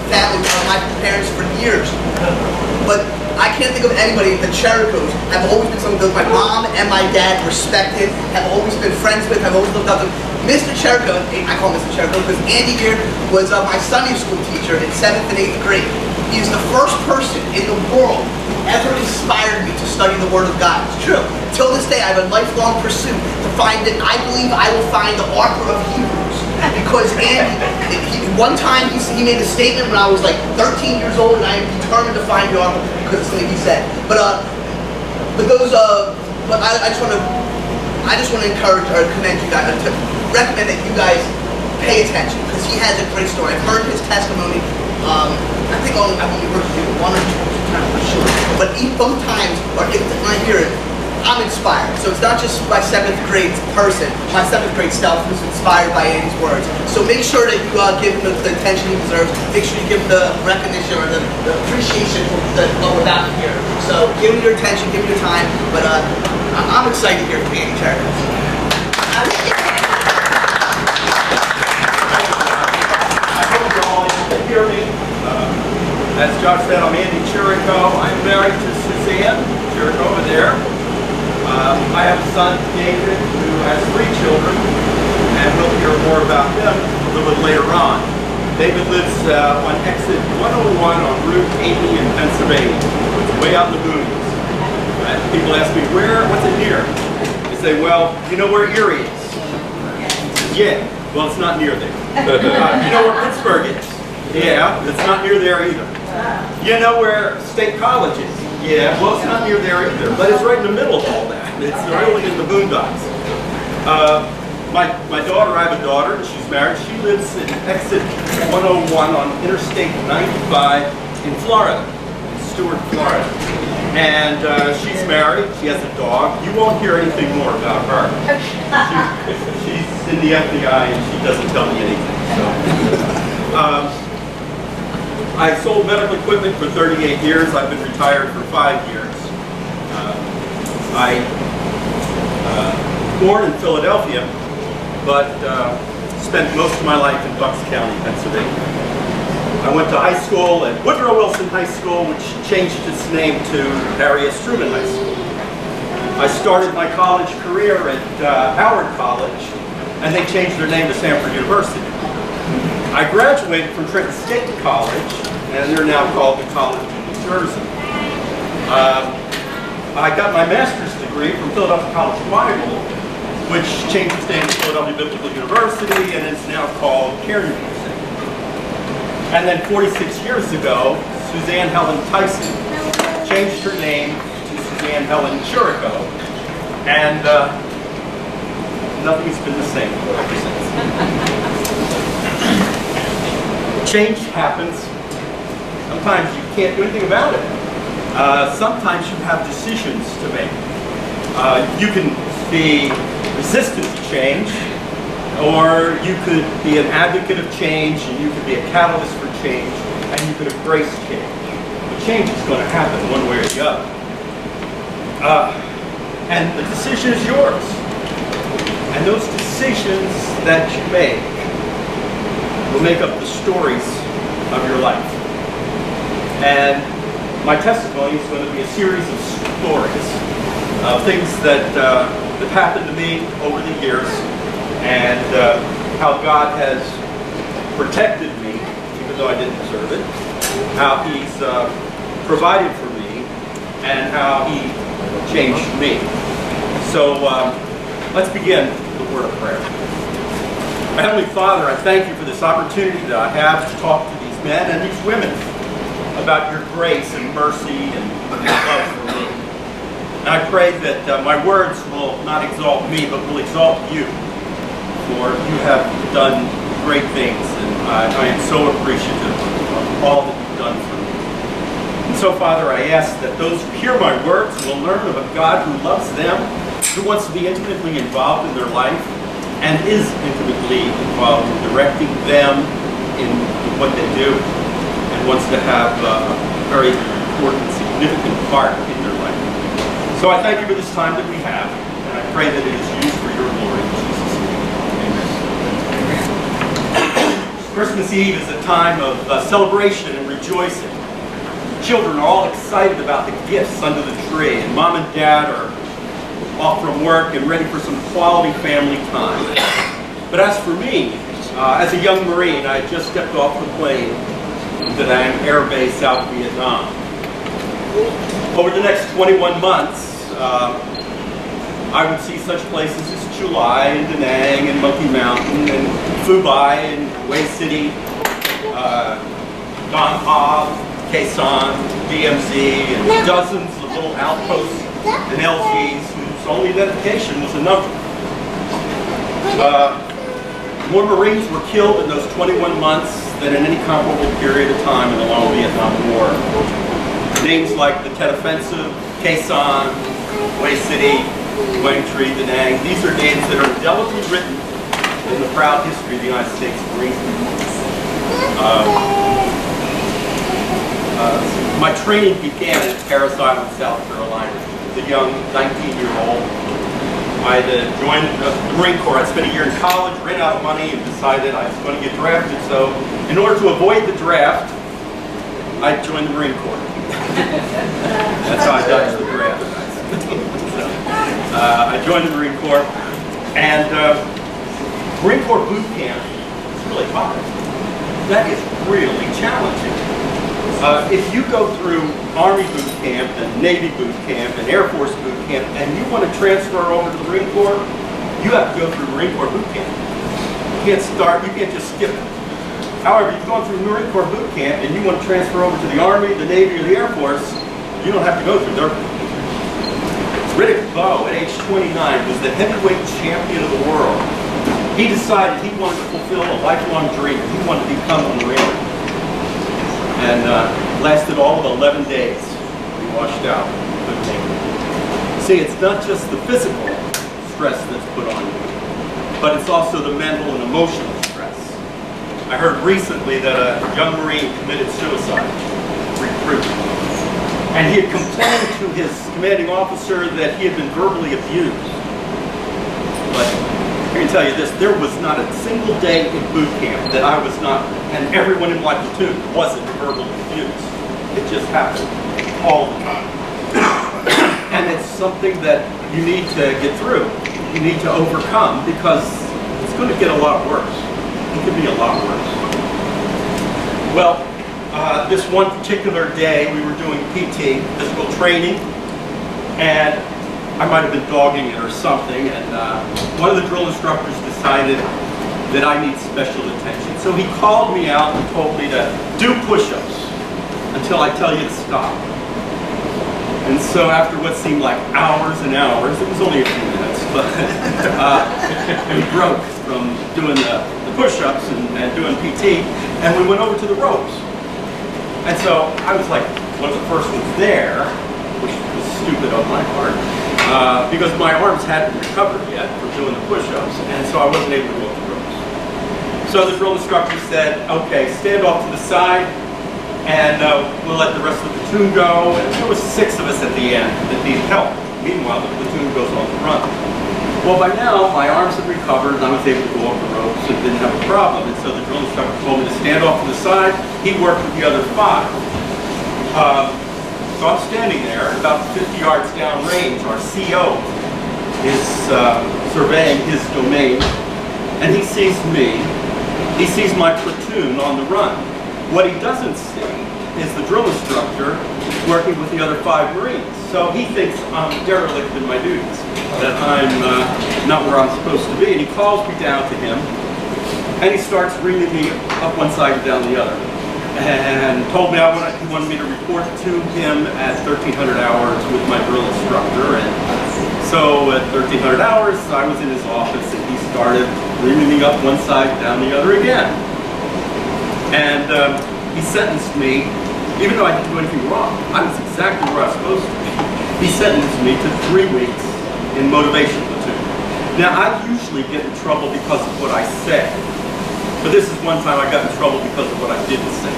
family of my parents for years. But I can't think of anybody. The Chericos have always been someone that my mom and my dad respected, have always been friends with, have always looked up to. Mr. Cherico, I call him Mr. Cherico because Andy here was my Sunday school teacher in 7th and 8th grade. He's the first person in the world who ever inspired me to study the Word of God. It's true. Till this day, I have a lifelong pursuit to find it. I believe I will find the author of Hebrews. Because Andy, one time he made a statement when I was like 13 years old, and I am determined to find the author because of something he said. But I just want to encourage or commend you guys, to recommend that you guys pay attention because he has a great story. I've heard his testimony. I think I've only heard it one or two times for sure. But both times, when I hear it, I'm inspired. So it's not just my 7th grade person, my 7th grade self who's inspired by Andy's words. So make sure that you give him the attention he deserves. Make sure you give him the recognition or the appreciation without here. So give him your attention, give him your time. But I'm excited to hear from Andy Cherico. I hope you're all able to hear me. As Josh said, I'm Andy Cherico. I'm married to Suzanne Cherico over there. I have a son, David, who has 3 children, and we'll hear more about him a little bit later on. David lives on exit 101 on Route 80 in Pennsylvania. It's way out in the boonies. People ask me, what's it near? I say, well, you know where Erie is? Yeah, well, it's not near there. You know where Pittsburgh is? Yeah, it's not near there either. You know where State College is? Yeah, well, it's not near there either, but it's right in the middle of all that. It's really in the boondocks. My daughter, I have a daughter, and she's married. She lives in exit 101 on Interstate 95 in Florida, in Stuart, Florida. And she's married, she has a dog. You won't hear anything more about her. She's in the FBI and she doesn't tell me anything. So. I sold medical equipment for 38 years. I've been retired for 5 years. I born in Philadelphia, but spent most of my life in Bucks County, Pennsylvania. I went to high school at Woodrow Wilson High School, which changed its name to Harry S. Truman High School. I started my college career at Howard College, and they changed their name to Stanford University. I graduated from Trenton State College, and they're now called the College of New Jersey. I got my master's degree from Philadelphia College Bible, which changed its name to Philadelphia Biblical University, and is now called Cairn University. And then 46 years ago, Suzanne Helen Tyson changed her name to Suzanne Helen Cherico, and nothing's been the same ever since. Change happens. Sometimes you can't do anything about it. Sometimes you have decisions to make. You can be resistant to change, or you could be an advocate of change, and you could be a catalyst for change, and you could embrace change. But change is going to happen one way or the other. And the decision is yours. And those decisions that you make will make up the stories of your life. And my testimony is going to be a series of stories of things that have happened to me over the years, and how God has protected me, even though I didn't deserve it, how He's provided for me, and how He changed me. So let's begin with a word of prayer. My Heavenly Father, I thank you for this opportunity that I have to talk to these men and these women about your grace and mercy and love for me. And I pray that my words will not exalt me, but will exalt you. For you have done great things, and I am so appreciative of all that you've done for me. And so, Father, I ask that those who hear my words will learn of a God who loves them, who wants to be intimately involved in their life, and is intimately involved in directing them in what they do, and wants to have a very important, significant part in their life. So I thank you for this time that we have, and I pray that it is used for your glory in Jesus' name. Amen. Christmas Eve is a time of celebration and rejoicing. Children are all excited about the gifts under the tree, and mom and dad are off from work and ready for some quality family time. But as for me, as a young Marine, I had just stepped off the plane to Da Nang Air Base, South Vietnam. Over the next 21 months, I would see such places as Chu Lai and Da Nang and Monkey Mountain and Phu Bai and Hue City, Don Ha, Khe Sanh, DMZ, and dozens of little outposts and LGs whose only identification was a number. More Marines were killed in those 21 months than in any comparable period of time in the long Vietnam War. Names like the Tet Offensive, Khe Sanh, Hue City, Quang Tri, Da Nang, these are names that are indelibly written in the proud history of the United States Marine Corps. My training began at Parris Island, South Carolina. As a young 19-year-old, I had joined the Marine Corps. I'd spent a year in college, ran out of money, and decided I was going to get drafted. So in order to avoid the draft, I joined the Marine Corps. That's how I dodged the draft. I joined the Marine Corps, and Marine Corps boot camp is really hard. That is really challenging. If you go through Army boot camp and Navy boot camp and Air Force boot camp and you want to transfer over to the Marine Corps, you have to go through Marine Corps boot camp. You can't just skip it. However, if you've gone through Marine Corps boot camp and you want to transfer over to the Army, the Navy, or the Air Force, you don't have to go through their boot camp. Riddick Bowe, at age 29, was the heavyweight champion of the world. He decided he wanted to fulfill a lifelong dream. He wanted to become a Marine. And lasted all of 11 days. He washed out. See, it's not just the physical stress that's put on you, but it's also the mental and emotional stress. I heard recently that a young Marine committed suicide, recruit. And he had complained to his commanding officer that he had been verbally abused. But I can tell you this, there was not a single day in boot camp that I was not, and everyone in my platoon wasn't verbally abused. It just happened all the time. And it's something that you need to get through. You need to overcome because it's going to get a lot worse. It could be a lot worse. Well, this one particular day we were doing PT, physical training, and I might have been dogging it or something, and one of the drill instructors decided that I need special attention. So he called me out and told me to do push-ups until I tell you to stop. And so after what seemed like hours and hours, it was only a few minutes, but we broke from doing the push-ups and doing PT, and we went over to the ropes. And so I was like one of the first ones there, which was stupid on my part. Because my arms hadn't recovered yet from doing the push-ups, and so I wasn't able to go up the ropes. So the drill instructor said, okay, stand off to the side, and we'll let the rest of the platoon go. And there was 6 of us at the end that needed help. Meanwhile, the platoon goes on the run. Well, by now, my arms had recovered, and I was able to go up the ropes and didn't have a problem. And so the drill instructor told me to stand off to the side. He worked with the other 5. So I'm standing there, about 50 yards downrange. Our CO is surveying his domain, and he sees me. He sees my platoon on the run. What he doesn't see is the drill instructor working with the other 5 Marines. So he thinks I'm derelict in my duties, that I'm not where I'm supposed to be. And he calls me down to him, and he starts reaming me up one side and down the other. And told me he wanted me to report to him at 1,300 hours with my drill instructor. And so at 1,300 hours, I was in his office, and he started reaming me up one side, down the other again. And he sentenced me, even though I didn't do anything wrong. I was exactly where I was supposed to be. He sentenced me to 3 weeks in motivation platoon. Now, I usually get in trouble because of what I say. But this is one time I got in trouble because of what I didn't say.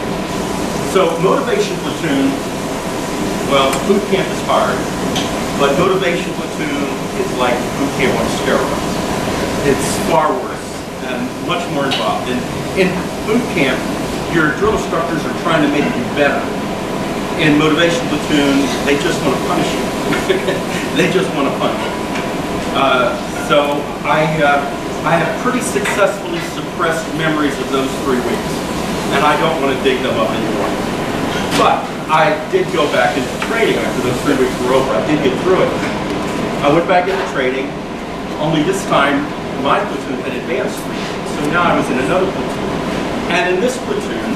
So motivation platoon, well, boot camp is hard, but motivation platoon is like boot camp on steroids. It's far worse. And much more involved. And in boot camp, your drill instructors are trying to make you better. In motivation platoon, they just want to punish you. They just want to punish you. So I have pretty successfully suppressed memories of those 3 weeks, and I don't want to dig them up anymore. But I did go back into training after those 3 weeks were over. I did get through it. I went back into training, only this time my platoon had advanced 3 weeks, so now I was in another platoon. And in this platoon,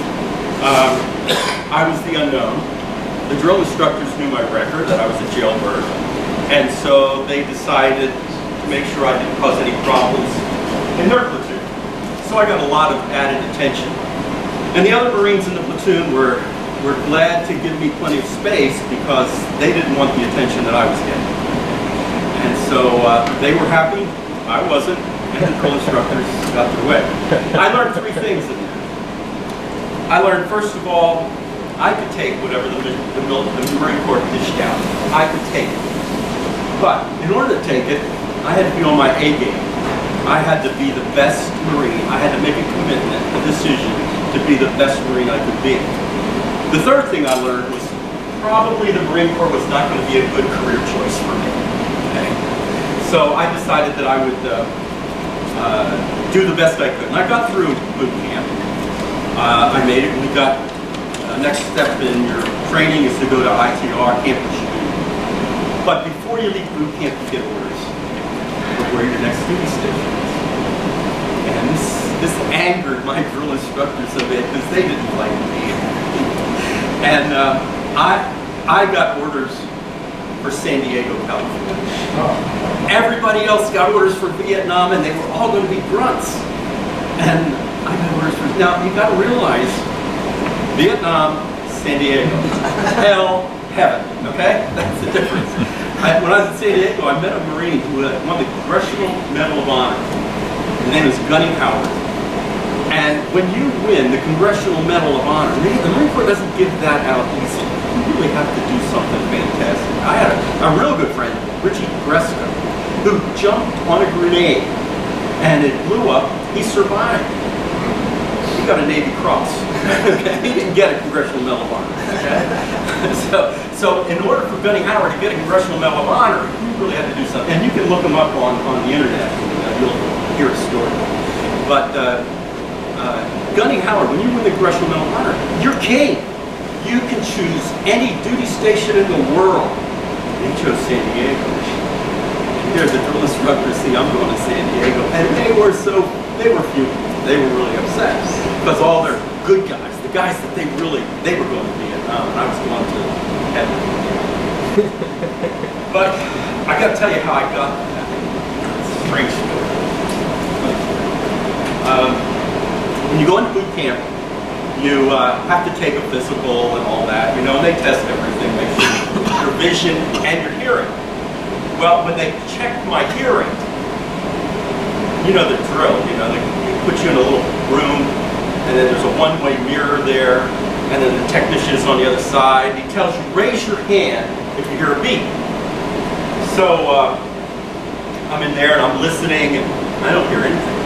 I was the unknown. The drill instructors knew my record, that I was a jailbird, and so they decided to make sure I didn't cause any problems in their platoon. So I got a lot of added attention. And the other Marines in the platoon were glad to give me plenty of space because they didn't want the attention that I was getting. And so they were happy, I wasn't, and the drill instructors got their way. I learned 3 things in there. I learned, first of all, I could take whatever the Marine Corps dished out. I could take it. But in order to take it, I had to be on my A game. I had to be the best Marine. I had to make a commitment, a decision to be the best Marine I could be. The third thing I learned was probably the Marine Corps was not going to be a good career choice for me. Okay? So I decided that I would do the best I could. And I got through boot camp. I made it. We got next step in your training is to go to ITR, campus shooting. But before you leave boot camp, you get orders for where your next duty station is. And this angered my drill instructors a bit because they didn't like me. And I got orders for San Diego, California. Everybody else got orders for Vietnam, and they were all going to be grunts. And I got orders for, now you got to realize, Vietnam, San Diego, hell, heaven, okay? That's the difference. When I was in San Diego, I met a Marine who won the Congressional Medal of Honor. His name is Gunny Howard. And when you win the Congressional Medal of Honor, the Marine Corps doesn't give that out easily. You really have to do something fantastic. I had a real good friend, Richie Gresco, who jumped on a grenade and it blew up. He survived. He got a Navy Cross. Okay? He didn't get a Congressional Medal of Honor. Okay? So in order for Gunny Howard to get a Congressional Medal of Honor, you really had to do something. And you can look him up on the internet. You'll hear his story. But Gunny Howard, when you win the Congressional Medal of Honor, you're king. You can choose any duty station in the world. He chose San Diego. And here's the drill instructor, see, I'm going to San Diego. And they were fuming. They were really upset because all their good guys, the guys that they were going to Vietnam, and I was going to heaven. But I got to tell you how I got that. It's a strange story. When you go into boot camp, you have to take a physical and all that, and they test everything, make sure your vision and your hearing. Well, when they checked my hearing, you know the drill, they put you in a little room, and then there's a one-way mirror there, and then the technician is on the other side. He tells you, raise your hand if you hear a beep. So I'm in there and I'm listening, and I don't hear anything.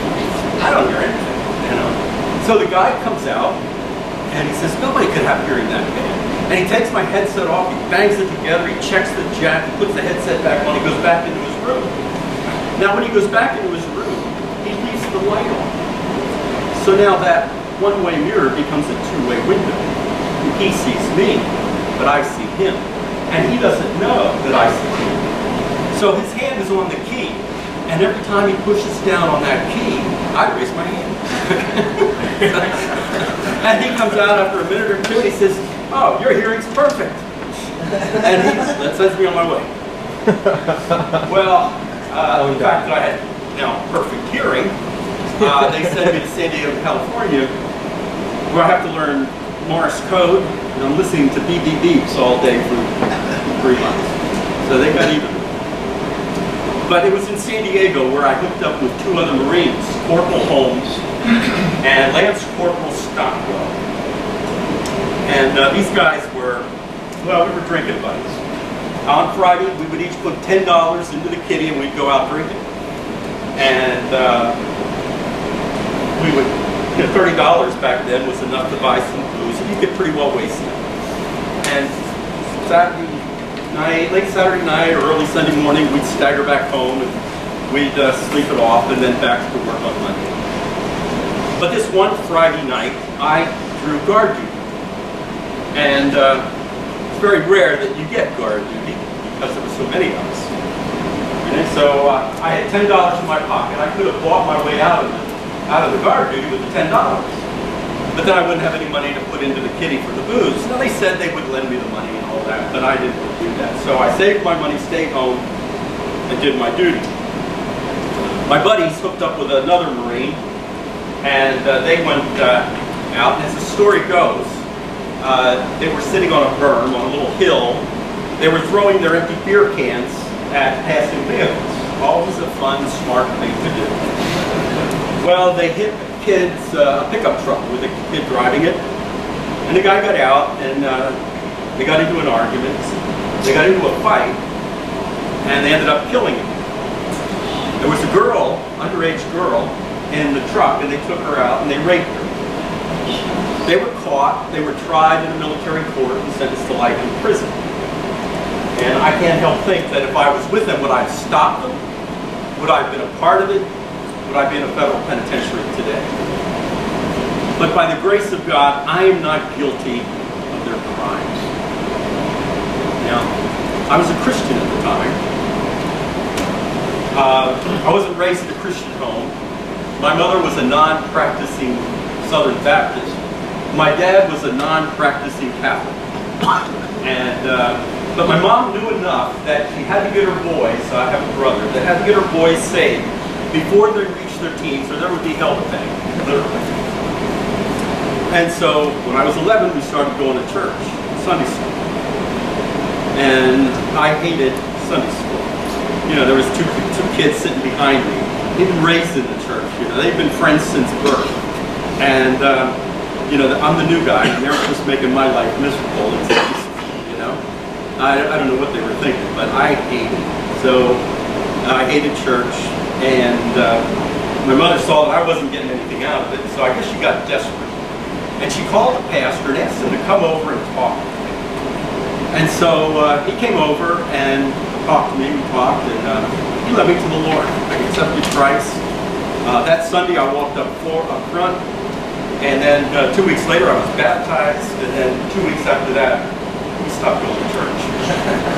So the guy comes out, and he says, nobody could have hearing that bad. And he takes my headset off, he bangs it together, he checks the jack, he puts the headset back on, he goes back into his room. Now when he goes back into his room, he leaves the light on. So now that one-way mirror becomes a two-way window. He sees me, but I see him. And he doesn't know that I see him. So his hand is on the key. And every time he pushes down on that key, I raise my hand. And he comes out after a minute or two and he says, oh, your hearing's perfect. And that sends me on my way. Well, the fact that I had now perfect hearing, they sent me to San Diego, California, where I have to learn Morse code, and I'm listening to beep beep beeps all day for 3 months. So they got even. But it was in San Diego where I hooked up with 2 other Marines, Corporal Holmes and Lance Corporal Stockwell. And these guys were, well, we were drinking buddies. On Friday, we would each put $10 into the kitty and we'd go out drinking. And we would, $30 back then was enough to buy some booze, and you get pretty well wasted. And Saturday night, late Saturday night or early Sunday morning, we'd stagger back home and we'd sleep it off and then back to work on Monday. But this one Friday night, I drew guard duty. And it's very rare that you get guard duty because there were so many of us. And so I had $10 in my pocket. I could have bought my way out of the guard duty with the $10. But then I wouldn't have any money to put into the kitty for the booze. Now they said they would lend me the money and all that, but I didn't do that. So I saved my money, stayed home, and did my duty. My buddies hooked up with another Marine, and they went out, and as the story goes, they were sitting on a berm on a little hill. They were throwing their empty beer cans at passing vehicles. Always a fun, smart thing to do. Well, they hit a kid's pickup truck with a kid driving it, and the guy got out, and they got into an argument. They got into a fight, and they ended up killing him. There was a girl, underage girl, in the truck, and they took her out and they raped her. They were caught, they were tried in a military court and sentenced to life in prison. And I can't help think that if I was with them, would I have stopped them? Would I have been a part of it? Would I be in a federal penitentiary today? But by the grace of God, I am not guilty of their crimes. Now, I was a Christian at the time. I wasn't raised in a Christian home. My mother was a non-practicing Southern Baptist. My dad was a non-practicing Catholic. And but my mom knew enough that she had to get her boys, I have a brother, that had to get her boys saved before they reached their teens, or there would be hell to pay, literally. And so when I was 11, we started going to church, Sunday school. And I hated Sunday school. There was two kids sitting behind me. They'd been raised in the church. They've been friends since birth. And I'm the new guy, and they're just making my life miserable. I don't know what they were thinking, but I hated it. So I hated church, and my mother saw that I wasn't getting anything out of it, so I guess she got desperate. And she called the pastor and asked him to come over and talk to me. And so he came over and talked to me, we talked, and he led me to the Lord. I accepted Christ. That Sunday I walked up front, and then 2 weeks later I was baptized, and then 2 weeks after that we stopped going to church.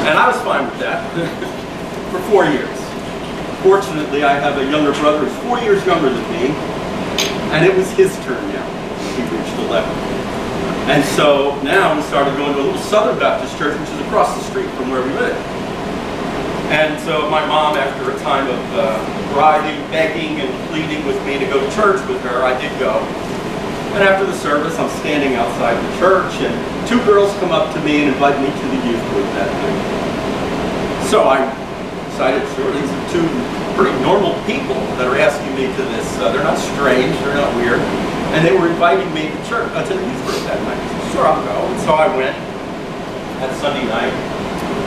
And I was fine with that for 4 years. Fortunately, I have a younger brother who's 4 years younger than me, and it was his turn now. He reached 11. And so now we started going to a little Southern Baptist church, which is across the street from where we live. And so my mom, after a time of bribing, begging, and pleading with me to go to church with her, I did go. And after the service, I'm standing outside the church, and two girls come up to me and invite me to the youth group that night. So I decided, sure, these are two pretty normal people that are asking me to this. They're not strange, they're not weird. And they were inviting me to church, to the youth group that night. I said, sure, I'll go. And so I went that Sunday night.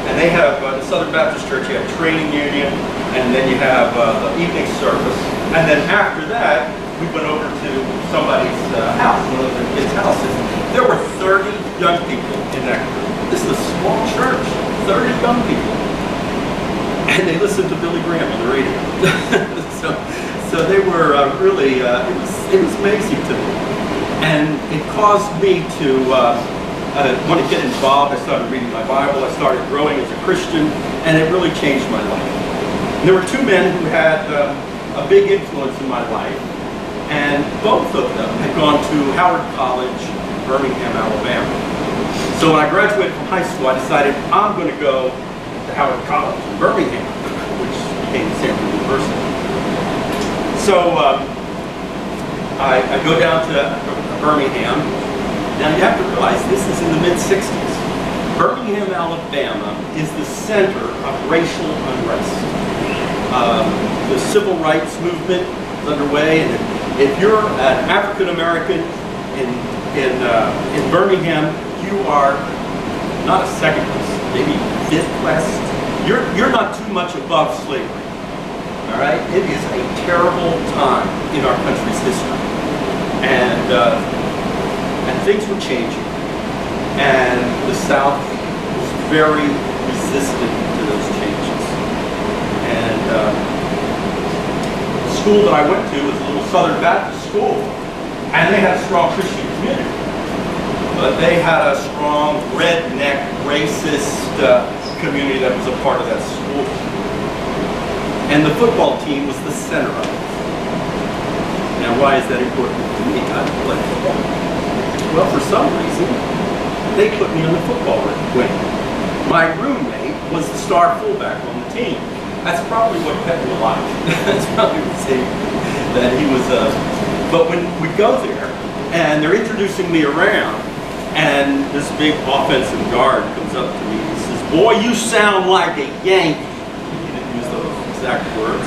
And they have, the Southern Baptist Church, you have training union, and then you have the evening service. And then after that, we went over to somebody's house, one of the kids' houses. There were 30 young people in that group. This is a small church, 30 young people. And they listened to Billy Graham on the radio. So they were really, it was amazing to me. And it caused me to want to get involved. I started reading my Bible, I started growing as a Christian, and it really changed my life. And there were two men who had a big influence in my life, and both of them had gone to Howard College, Birmingham, Alabama. So when I graduated from high school, I decided I'm going to go to Howard College in Birmingham, which became Stanford University. So I go down to Birmingham. Now you have to realize this is in the mid-60s. Birmingham, Alabama is the center of racial unrest. The civil rights movement is underway, and if you're an African American in Birmingham, you are not a second class, maybe fifth class. You're not too much above slavery. All right, it is a terrible time in our country's history. And things were changing. And the South was very resistant to those changes. And the school that I went to was a little Southern Baptist school, and they had a strong Christian community. But they had a strong redneck, racist community that was a part of that school. And the football team was the center of it. Now, why is that important to me? I play football. Well, for some reason, they put me on the football wing. My roommate was the star fullback on the team. That's probably what kept me alive. That's probably the same that he was. But when we go there, and they're introducing me around, and this big offensive guard comes up to me and says, "Boy, you sound like a Yankee." He didn't use those exact words.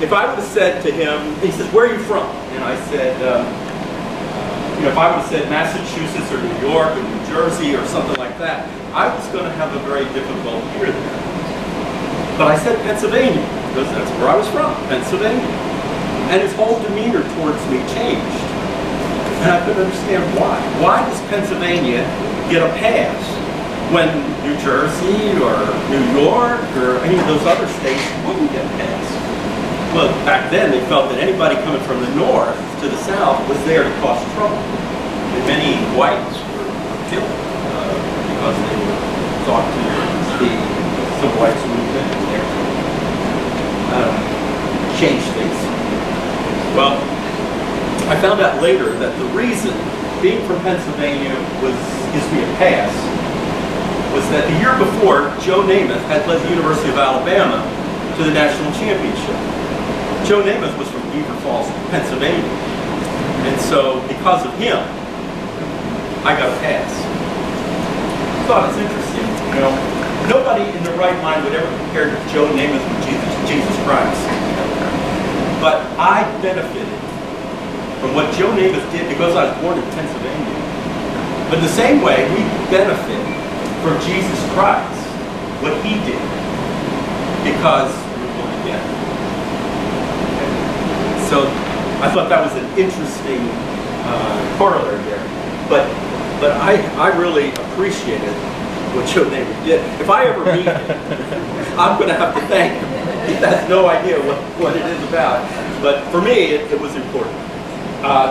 If I would have said to him, he says, "Where are you from?" And I said, if I would have said Massachusetts or New York or New Jersey or something like that, I was going to have a very difficult year there. But I said Pennsylvania, because that's where I was from, Pennsylvania. And his whole demeanor towards me changed. And I couldn't understand why. Why does Pennsylvania get a pass when New Jersey or New York or any of those other states wouldn't get a pass? Well, back then they felt that anybody coming from the north to the south was there to cause trouble. And many whites were killed because they were thought to be civil rights movement and there to change things. Well, I found out later that the reason being from Pennsylvania gives me a pass was that the year before, Joe Namath had led the University of Alabama to the national championship. Joe Namath was from Beaver Falls, Pennsylvania. And so, because of him, I got a pass. I thought it's interesting, nobody in their right mind would ever compare Joe Namath with Jesus Christ. But I benefited from what Joe Namath did because I was born in Pennsylvania. But in the same way, we benefit from Jesus Christ, what he did, because we were born again. So I thought that was an interesting corollary there. But I really appreciated what Joe Namath did. If I ever meet him, I'm going to have to thank him. He has no idea what it is about. But for me, it was important.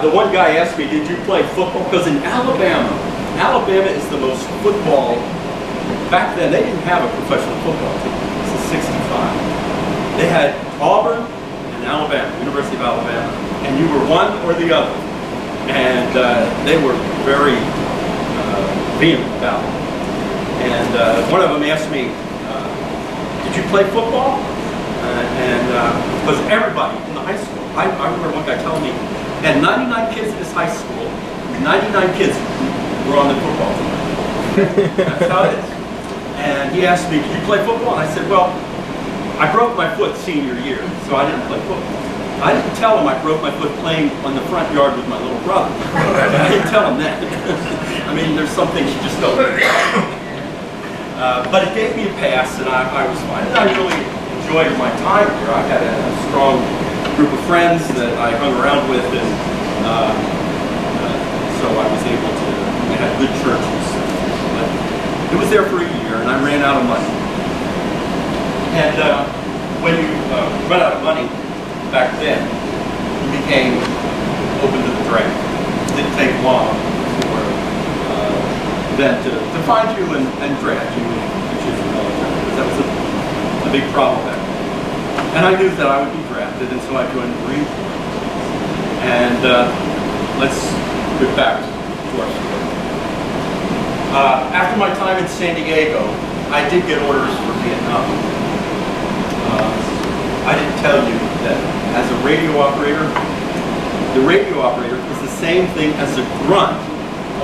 The one guy asked me, "Did you play football?" Because in Alabama is the most football. Back then, they didn't have a professional football team. This is '65. They had Auburn and Alabama, University of Alabama, and you were one or the other. And they were very vehement about it. And one of them asked me, "Did you play football?" Because everybody in the high school, I remember one guy telling me, had 99 kids in his high school, 99 kids were on the football team. That's how it is. And he asked me, "Did you play football?" And I said, "Well, I broke my foot senior year, so I didn't play football." I didn't tell him I broke my foot playing on the front yard with my little brother. I didn't tell him that. I mean, there's some things you just don't know. But it gave me a pass, and I was fine. And I really enjoyed my time here. I had a strong group of friends that I hung around with, and so I was able to, we had good churches. But it was there for a year, and I ran out of money. And when you run out of money back then, you became open to the draft. It didn't take long for them to find you and draft you and put you in the military, because that was a big problem back then. And I knew that I would be drafted, and so I joined the Marine Corps. And let's get back to our story. After my time in San Diego, I did get orders for Vietnam. I didn't tell you that as a radio operator, the radio operator is the same thing as a grunt,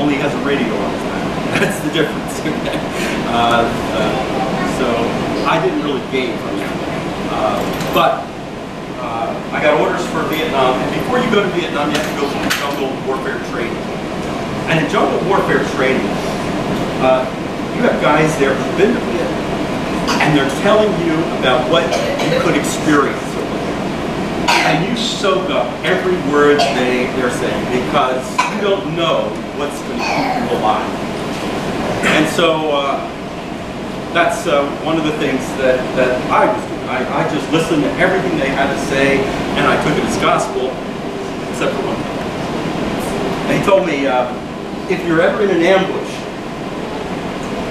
only has a radio on his back. That's the difference. So I didn't really gain from that. But I got orders for Vietnam, and before you go to Vietnam, you have to go through jungle warfare training. And in jungle warfare training, you have guys there who've been to Vietnam, and they're telling you about what you could experience over there. and you soak up every word they're saying, because you don't know what's going to keep you alive. And so that's one of the things that I was doing. I just listened to everything they had to say, and I took it as gospel, except for one thing. They told me, if you're ever in an ambush,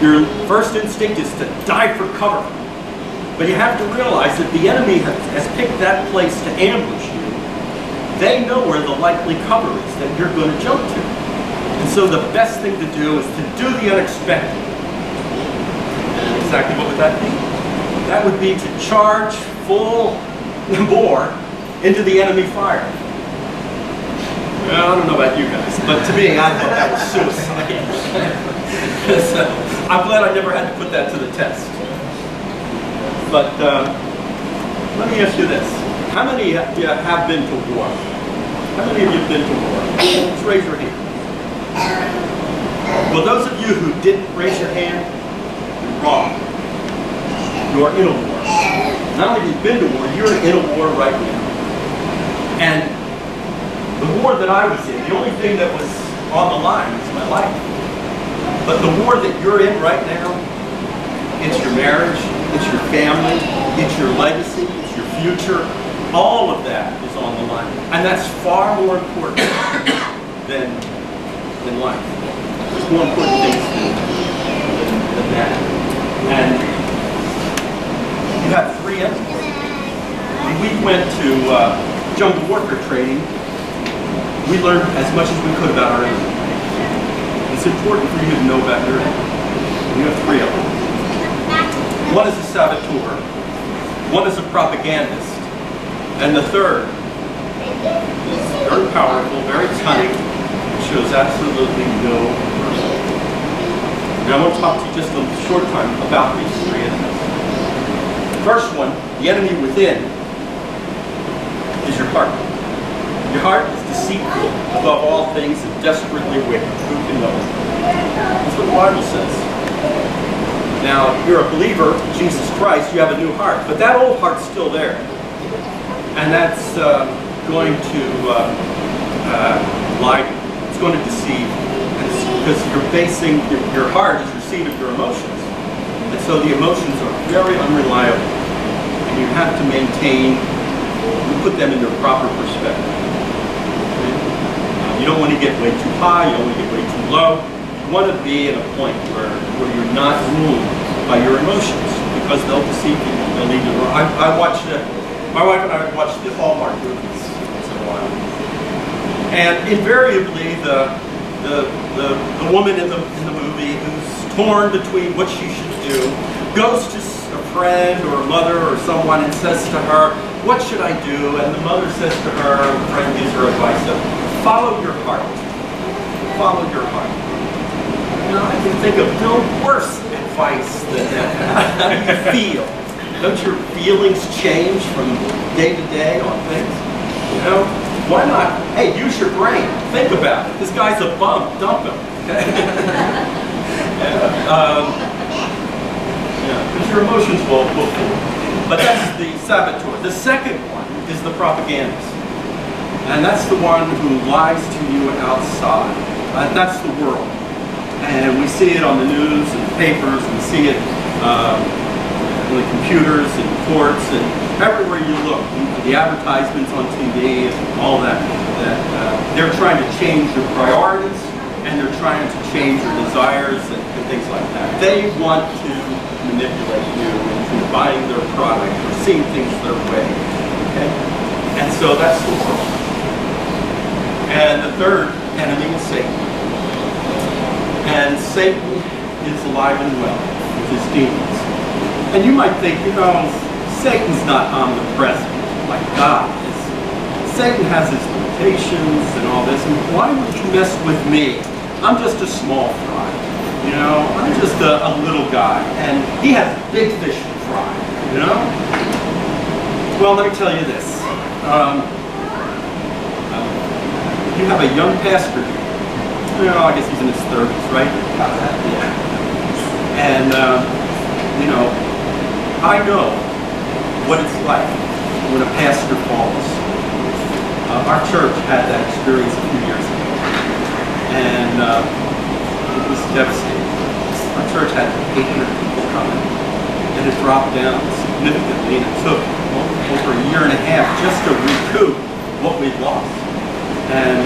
your first instinct is to dive for cover. But you have to realize that the enemy has picked that place to ambush you. They know where the likely cover is that you're going to jump to. And so the best thing to do is to do the unexpected. And exactly what would that be? That would be to charge full bore into the enemy fire. Well, I don't know about you guys, but to me, I thought that was suicide. So, I'm glad I never had to put that to the test. But let me ask you this. How many of you have been to war? How many of you have been to war? Just raise your hand. Well, those of you who didn't raise your hand, you're wrong. You are in a war. Not only have you been to war, you're in a war right now. And the war that I was in, the only thing that was on the line was my life. But the war that you're in right now, it's your marriage, it's your family, it's your legacy, it's your future. All of that is on the line. And that's far more important than life. There's more important things than that. And you have 3 enemies. When we went to jungle warfare training, we learned as much as we could about our enemy. It's important for you to know about your enemy. You have 3 of them. One is a saboteur, one is a propagandist, and the third is very powerful, very cunning, and shows absolutely no mercy. Now I want to talk to you just a short time about these 3 enemies. The first one, the enemy within, is your heart. Your heart is deceitful above all things and desperately wicked. Who can know it? That's what the Bible says. Now, if you're a believer in Jesus Christ, you have a new heart. But that old heart's still there. And that's going to lie to you. It's going to deceive you. Because you're basing, your heart is the seat of your emotions. And so the emotions are very unreliable. And you have to maintain, you put them in their proper perspective. You don't want to get way too high, you don't want to get way too low. You want to be at a point where you're not ruled by your emotions, because they'll deceive you, they'll lead you wrong. I watched my wife and I watched the Hallmark movies once in a while. And invariably the woman in the movie who's torn between what she should do goes to a friend or a mother or someone and says to her, "What should I do?" And the mother says to her, the friend gives her advice of, "Follow your heart. Follow your heart." You know, I can think of no worse advice than that. How do you feel? Don't your feelings change from day to day on things? You know, why not? Hey, use your brain. Think about it. This guy's a bum. Dump him. Because your emotions will fool. But that's the saboteur. The second one is the propagandist. And that's the one who lies to you outside. That's the world. And we see it on the news and the papers, and we see it in the computers and courts and everywhere you look. The advertisements on TV and all that. They're trying to change your priorities, and they're trying to change your desires and things like that. They want to manipulate you into buying their product or seeing things their way. Okay? And so that's the world. And the third enemy is Satan. And Satan is alive and well with his demons. And you might think, you know, Satan's not omnipresent. My God. Satan has his limitations and all this. And why would you mess with me? I'm just a small fry. You know, I'm just a little guy. And he has big fish to fry. You know? Well, let me tell you this. You have a young pastor here. Well, I guess he's in his 30s, right? Yeah. And, you know, I know what it's like when a pastor falls. Our church had that experience a few years ago, and it was devastating. Our church had 800 people coming, and it dropped down significantly, and it took over a year and a half just to recoup what we'd lost. And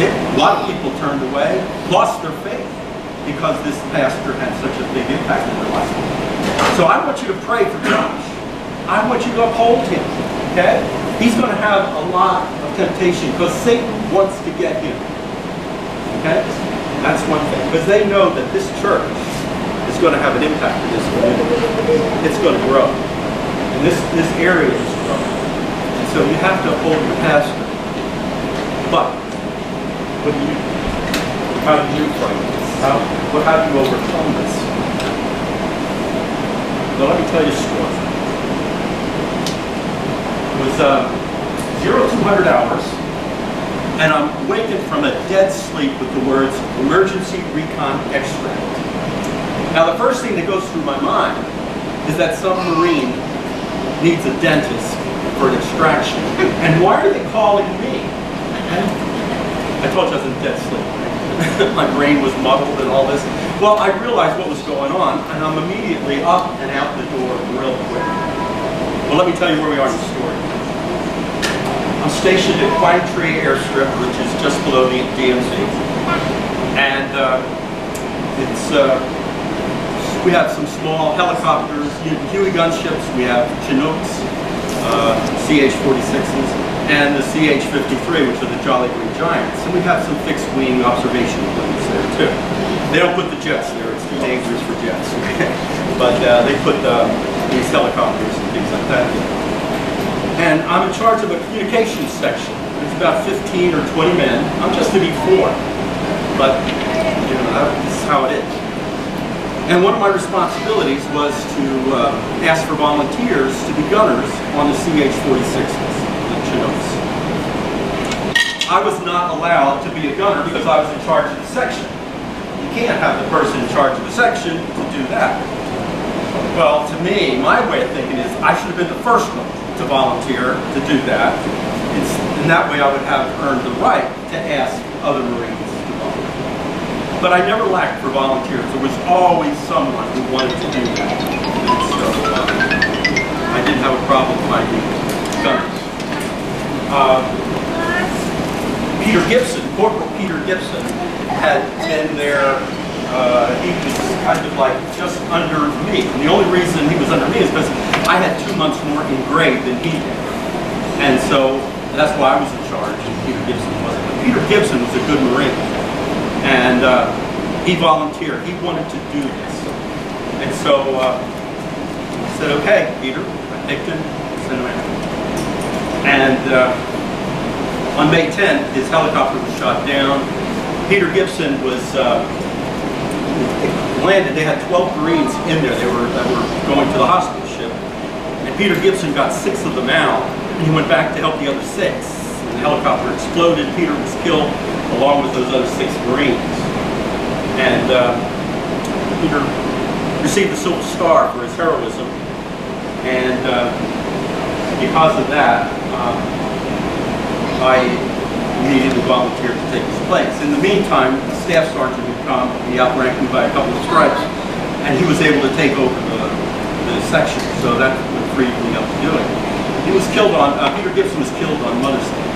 a lot of people turned away, lost their faith, because this pastor had such a big impact in their life. So I want you to pray for Josh. I want you to uphold him, okay? He's going to have a lot of temptation because Satan wants to get him, okay? That's one thing, because they know that this church is going to have an impact in this community. It's going to grow, and this area is growing. And so you have to uphold your pastor. But what do you do? How do you fight this? How do you overcome this? Well, let me tell you a story. It was 0200 hours, and I'm wakened from a dead sleep with the words emergency recon extract. Now, the first thing that goes through my mind is that some Marine needs a dentist for an extraction. And why are they calling me? I told you I was in dead sleep. My brain was muddled and all this. Well, I realized what was going on, and I'm immediately up and out the door real quick. Well, let me tell you where we are in the story. I'm stationed at Pine Tree Airstrip, which is just below the DMZ. And we have some small helicopters, Huey gunships, we have Chinooks, CH-46s, and the CH-53, which are the Jolly Green Giants. And we have some fixed-wing observation planes there, too. They don't put the jets there, it's too dangerous for jets, okay? But they put these helicopters and things like that there. And I'm in charge of a communications section. There's about 15 or 20 men. I'm just to be 4, but you know, this is how it is. And one of my responsibilities was to ask for volunteers to be gunners on the CH-46s, the Chinooks. I was not allowed to be a gunner because I was in charge of the section. You can't have the person in charge of the section to do that. Well, to me, my way of thinking is I should have been the first one to volunteer to do that. And that way I would have earned the right to ask other Marines to volunteer. But I never lacked for volunteers. There was always someone who wanted to do that. And so I didn't have a problem finding gunners. Peter Gibson, Corporal Peter Gibson, had been there. He was kind of like just under me. And the only reason he was under me is because I had 2 months more in grade than he did. And so that's why I was in charge and Peter Gibson wasn't. But Peter Gibson was a good Marine. And he volunteered. He wanted to do this. And so I said, okay, Peter. I picked him, sent him out. And on May 10th, his helicopter was shot down. Peter Gibson was landed. They had 12 Marines in there. That were going to the hospital ship. And Peter Gibson got 6 of them out, and he went back to help the other 6. And the helicopter exploded. Peter was killed along with those other 6 Marines. And Peter received the Silver Star for his heroism. And because of that, I immediately volunteered to take his place. In the meantime, the staff sergeant had come. He outranked me by a couple of stripes, and he was able to take over the section. So that freed me up to do it. He was killed on. Peter Gibson was killed on Mother's Day.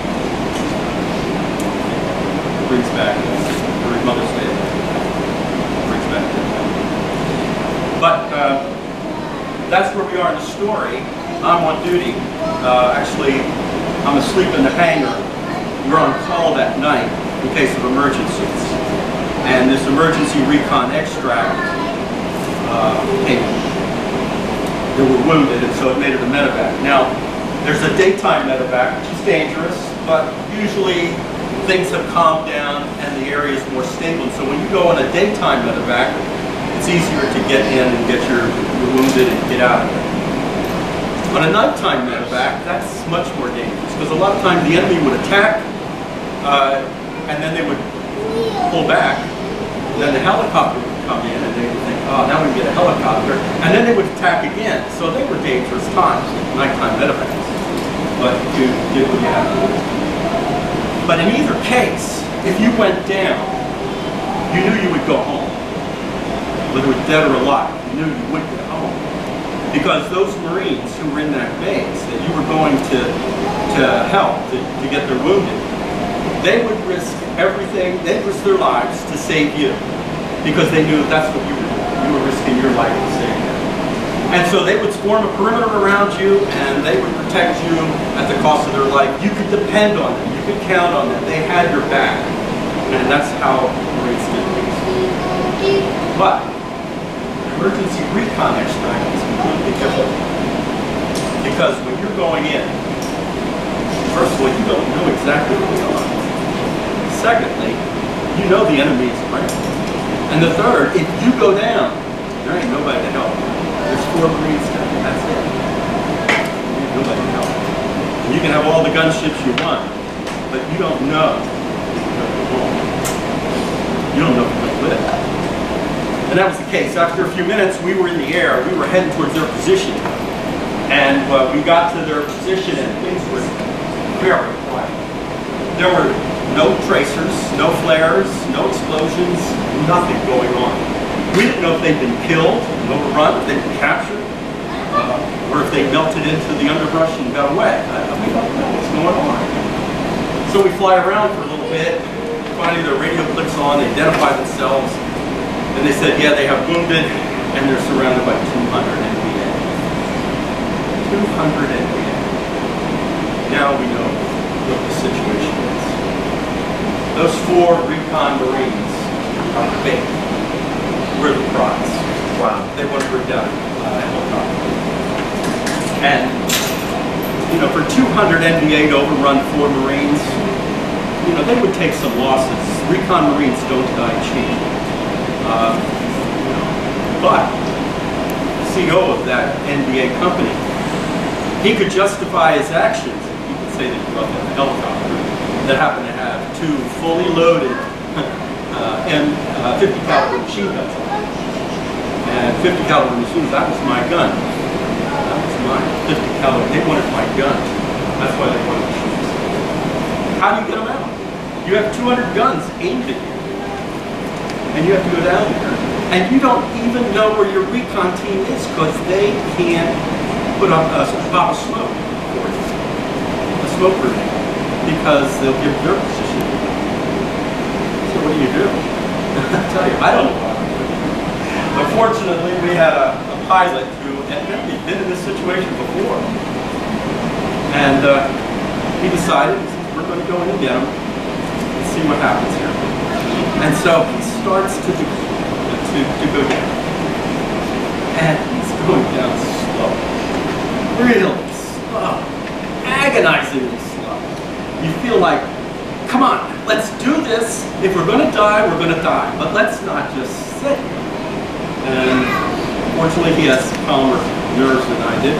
Brings back Mother's Day. Brings back. But that's where we are in the story. I'm on duty. Actually, I'm asleep in the hangar. We're on call that night in case of emergencies. And this emergency recon extract came. They were wounded, and so it made it a medevac. Now, there's a daytime medevac, which is dangerous, but usually things have calmed down and the area is more stable. So when you go on a daytime medevac, it's easier to get in and get your wounded and get out of there. On a nighttime medevac, that's much more dangerous because a lot of times the enemy would attack and then they would pull back. Then the helicopter would come in and they would think, oh, now we can get a helicopter. And then they would attack again. So they were dangerous times, nighttime medevacs. But you did what you had to do. But in either case, if you went down, you knew you would go home. Whether it was dead or alive, you knew you would get home. Because those Marines who were in that base that you were going to help, to get their wounded, they would risk everything, they'd risk their lives to save you. Because they knew that's what you were doing. You were risking your life to save them. And so they would form a perimeter around you, and they would protect you at the cost of their life. You could depend on them. You could count on them. They had your back. And that's how Marines did things. But emergency recon extract is completely different. Because when you're going in, first of all, you don't know exactly what's going on. Secondly, you know the enemy is around. And the third, if you go down, there ain't nobody to help you. There's 4 Marines down there, that's it. There ain't nobody to help you. And you can have all the gunships you want, but you don't know if you're going to go home. You don't know if you're going to live. And that was the case. After a few minutes, we were in the air. We were heading towards their position. And we got to their position, and things were very quiet. There were no tracers, no flares, no explosions, nothing going on. We didn't know if they'd been killed, overrun, if they'd been captured, or if they melted into the underbrush and got away. We don't know what's going on. So we fly around for a little bit. Finally, their radio clicks on, they identify themselves, and they said, yeah, they have wounded, and they're surrounded by 200 NVA. 200 NVA. Now we know what the situation is. Those 4 recon Marines are the bait. We're the prize. Wow. They want to bring down a helicopter. And, you know, for 200 NVA to overrun 4 Marines, you know, they would take some losses. Recon Marines don't die cheap. But the CEO of that NVA company, he could justify his actions. He could say that he brought down a helicopter that happened to have 2 fully loaded M50 caliber machine guns. And 50 caliber machines, that was my gun. That was mine. 50 caliber. They wanted my gun. That's why they wanted to shoot us. How do you get them out? You have 200 guns aimed at you, and you have to go down there, and you don't even know where your recon team is because they can't put up pop a smoke for you, a smoke grenade, because they'll give their position. So what do? I tell you, I don't know what I'm doing. Unfortunately, we had a pilot who had been in this situation before, and he decided we're going to go in and get him and see what happens here. And so he starts to go down, and he's going down slow, really slow, agonizingly slow. You feel like, come on, let's do this. If we're going to die, we're going to die, but let's not just sit here. And fortunately, he has calmer nerves than I did.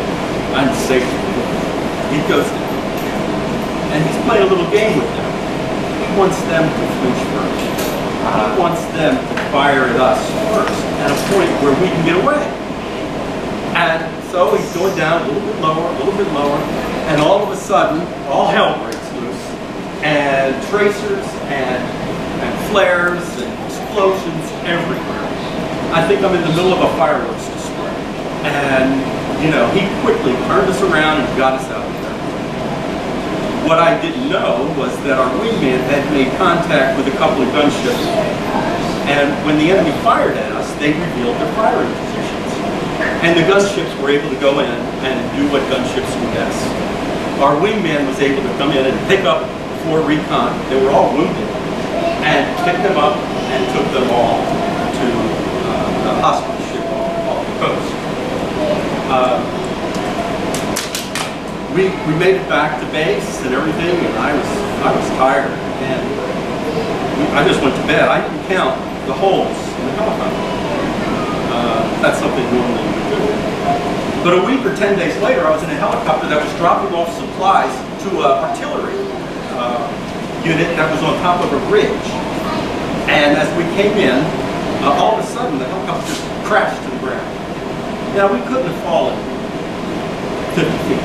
I'm safe. He goes down, and he's playing a little game with them. He wants them to flinch first. He wants them to fire at us first at a point where we can get away. And so he's going down a little bit lower, and all of a sudden, all hell breaks loose. And tracers and flares and explosions everywhere. I think I'm in the middle of a fireworks display. And, you know, he quickly turned us around and got us out of there. What I didn't know was that our wingman had made contact with a couple of gunships. And when the enemy fired at us, they revealed their firing positions. And the gunships were able to go in and do what gunships do best. Our wingman was able to come in and pick up 4 recon. They were all wounded. And picked them up and took them all to a hospital ship off the coast. We made it back to base and everything, and I was tired, and I just went to bed. I didn't count the holes in the helicopter. That's something normally you do. But a week or 10 days later, I was in a helicopter that was dropping off supplies to an artillery unit that was on top of a bridge. And as we came in, all of a sudden the helicopter just crashed to the ground. Now we couldn't have fallen 50 feet.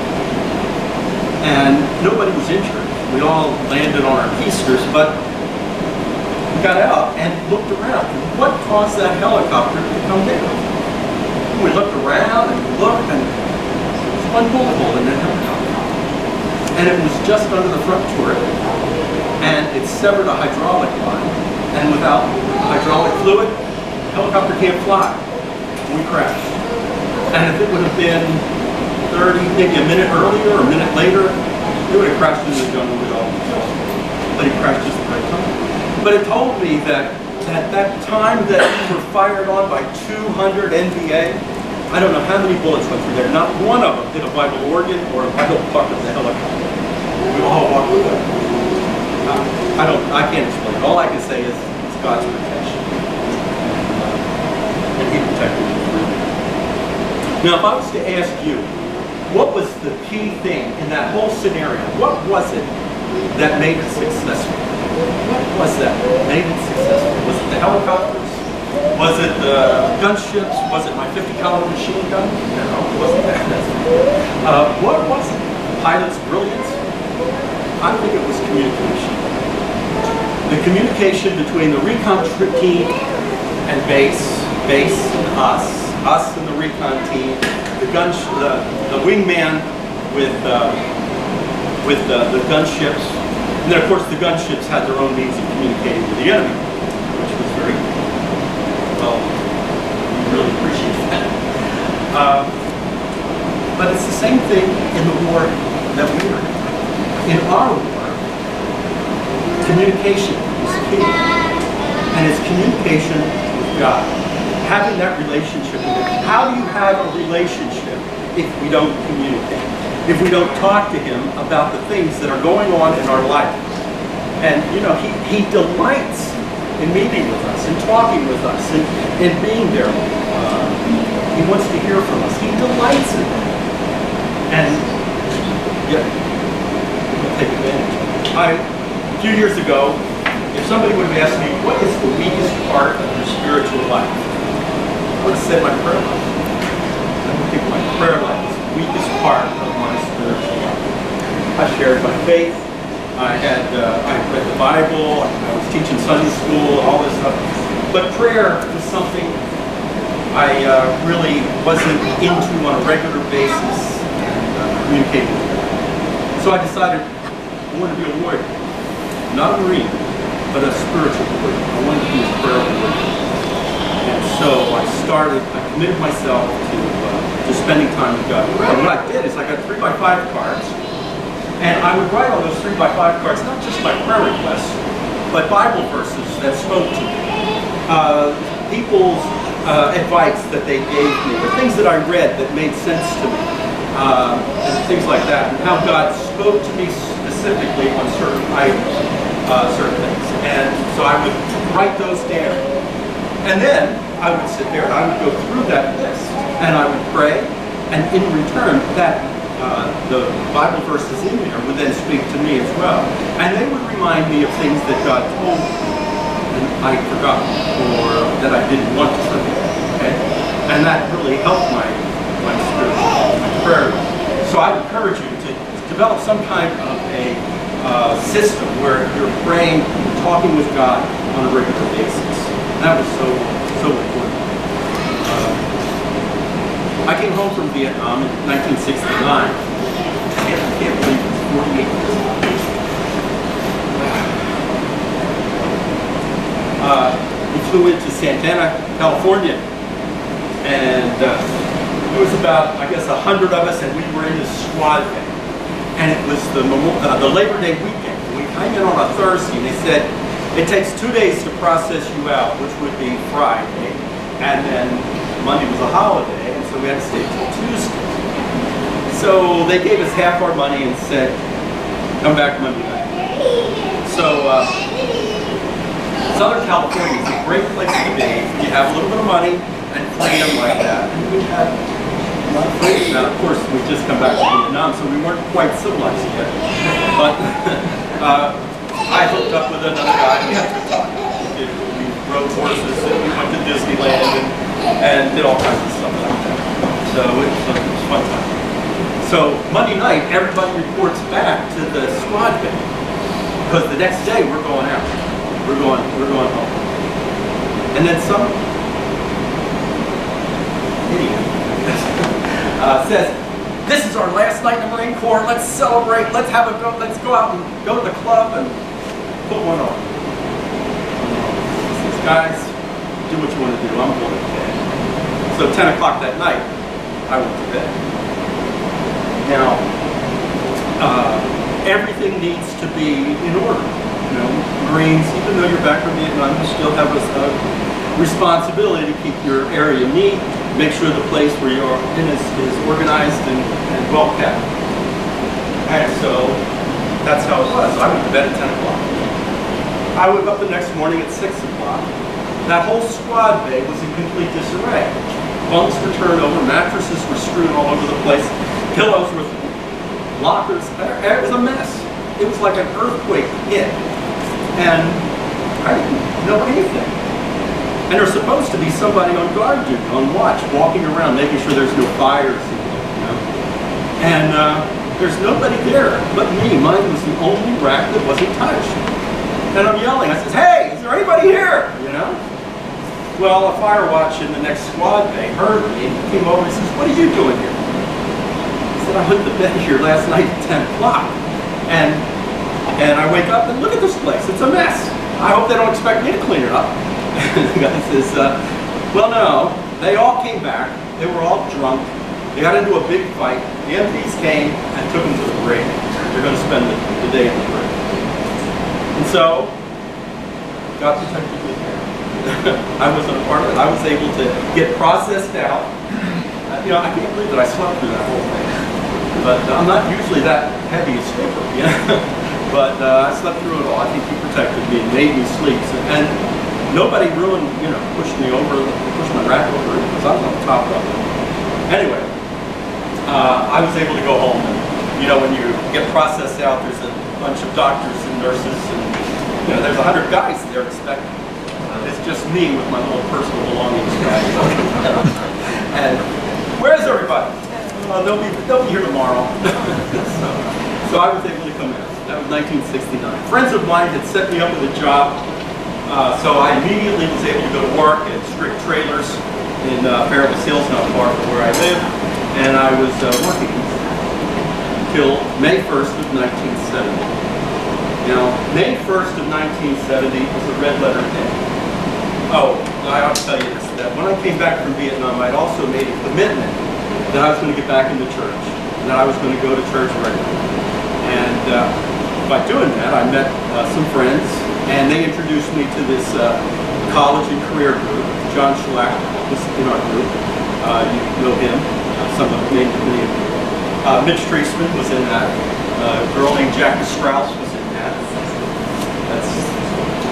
And nobody was injured. We all landed on our keisters, but we got out and looked around. What caused that helicopter to come down? We looked around and looked, and there was one bullet hole in that helicopter. And it was just under the front turret, and it severed a hydraulic line. And without hydraulic fluid, the helicopter can't fly. We crashed. And if it would have been 30, maybe a minute earlier or a minute later, it would have crashed into the jungle with all the killed. But it crashed just at the right time. But it told me that at that time that we were fired on by 200 NVA, I don't know how many bullets went through there. Not one of them hit a vital organ or a vital part of the helicopter. We all walked with it. I can't explain it. All I can say is it's God's protection. And He protected me through it. Now, if I was to ask you, what was the key thing in that whole scenario? What was it that made it successful? What was that made it successful? Was it the helicopters? Was it the gunships? Was it my 50 caliber machine gun? No, it wasn't that. What was it? Pilot's brilliance? I think it was communication. The communication between the recon team and base and us and the recon team, the wingman with the gunships, and then of course the gunships had their own means of communicating with the enemy, which was very well. We really appreciate that. But it's the same thing in the war that we were in. In our war, communication is key, and it's communication with God. Having that relationship with Him. How do you have a relationship if we don't communicate? If we don't talk to Him about the things that are going on in our life? And you know, He delights in meeting with us, in talking with us, in being there. He wants to hear from us. He delights in that. And yeah, we'll take advantage. A few years ago, if somebody would have asked me, what is the weakest part of your spiritual life? I would have said my prayer life. I think my prayer life is the weakest part of my spiritual life. I shared my faith. I read the Bible. I was teaching Sunday school, all this stuff. But prayer was something I really wasn't into on a regular basis and communicating with God. So I decided I wanted to be a warrior. Not a Marine, but a spiritual warrior. I wanted to be a prayer warrior. And so I committed myself to spending time with God. And what I did is I got 3x5 cards, and I would write on those 3x5 cards not just my prayer requests, but Bible verses that spoke to me. People's advice that they gave me, the things that I read that made sense to me, and things like that, and how God spoke to me specifically on certain items, certain things. And so I would write those down. And then I would sit there and I would go through that list and I would pray, and in return that the Bible verses in there would then speak to me as well. And they would remind me of things that God told me and I forgot, or that I didn't want to forget. Okay? And that really helped my spiritual, my prayer. So I encourage you to develop some kind of a system where you're praying, talking with God on a regular basis. And that was so important. I came home from Vietnam in 1969. I can't believe it's 48 years old. We flew into Santana, California, and it was about, I guess, 100 of us, and we were in this squad van. And it was the Labor Day weekend. We came in on a Thursday, and they said, it takes 2 days to process you out, which would be Friday, and then Monday was a holiday, and so we had to stay till Tuesday. So they gave us half our money and said, come back Monday night. So Southern California is a great place to be. You have a little bit of money and freedom like that. And we had a lot of freedom. Now, of course, we just come back to Vietnam, so we weren't quite civilized yet. But I hooked up with another guy. We had a good time. We rode horses, and we went to Disneyland, and did all kinds of stuff like that. So it was fun time. So Monday night, everybody reports back to the squad van. Because the next day we're going out. We're going home. And then some idiot says, "This is our last night in the Marine Corps. Let's celebrate. Let's have a go. Let's go out and go to the club and put one on." He says, "Guys, do what you want to do. I'm going to bed." So 10 o'clock that night, I went to bed. Now, everything needs to be in order. You know, Marines, even though you're back from Vietnam, you still have a responsibility to keep your area neat, make sure the place where you're in is organized and well kept. And so that's how it was. I went to bed at 10 o'clock. I woke up the next morning at 6 o'clock. That whole squad bay was in complete disarray. Bunks were turned over, mattresses were strewn all over the place, pillows were lockers. It was a mess. It was like an earthquake hit. And I didn't know anything. And there's supposed to be somebody on guard duty, on watch, walking around, making sure there's no fires, you know. And there's nobody there but me. Mine was the only rack that wasn't touched. And I'm yelling. I says, "Hey, is there anybody here?" You know. Well, a fire watch in the next squad bay heard me and came over and says, "What are you doing here?" I said, "I went to bed here last night at 10 o'clock. And I wake up and look at this place. It's a mess. I hope they don't expect me to clean it up." And the guy says, "Well, no. They all came back. They were all drunk. They got into a big fight. The MPs came and took them to the brig. They're going to spend the day in the brig." And so, got protected with care. I wasn't a part of it. I was able to get processed out. You know, I can't believe that I slept through that whole thing. But I'm not usually that heavy a sleeper, you know? But I slept through it all. I think he protected me and made me sleep. And nobody ruined, you know, pushed me over, pushed my rack over because I was on top of it. Anyway, I was able to go home. And, you know, when you get processed out, there's a bunch of doctors and nurses, and you know, there's 100 guys there expecting. It's just me with my little personal belongings bag. And where's everybody? They'll be here tomorrow. So I was able to come in. That was 1969. Friends of mine had set me up with a job, so I immediately was able to go to work at Strict Trailers in Fairville Hills, not far from where I live, and I was working until May 1st of 1970. Now, May 1st of 1970 was a red letter day. Oh, I ought to tell you this, that when I came back from Vietnam, I'd also made a commitment that I was going to get back into church, and that I was going to go to church regularly. And by doing that, I met some friends, and they introduced me to this college and career group. John Schlack was in our group. You know him, some of many of you. Mitch Treisman was in that. A girl named Jackie Strauss was in that. That's